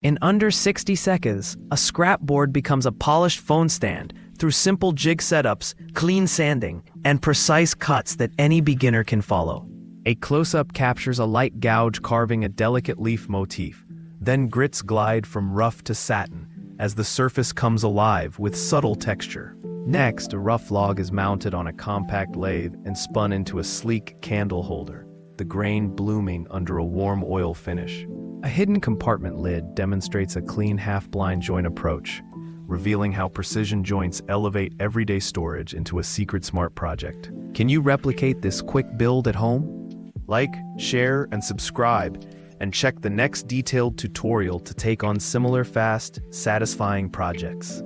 In under 60 seconds, a scrap board becomes a polished phone stand through simple jig setups, clean sanding, and precise cuts that any beginner can follow. A close-up captures a light gouge carving a delicate leaf motif, then grits glide from rough to satin as the surface comes alive with subtle texture. Next, a rough log is mounted on a compact lathe and spun into a sleek candle holder, the grain blooming under a warm oil finish. A hidden compartment lid demonstrates a clean half-blind joint approach, revealing how precision joints elevate everyday storage into a secret smart project. Can you replicate this quick build at home? Like, share, and subscribe, and check the next detailed tutorial to take on similar fast, satisfying projects.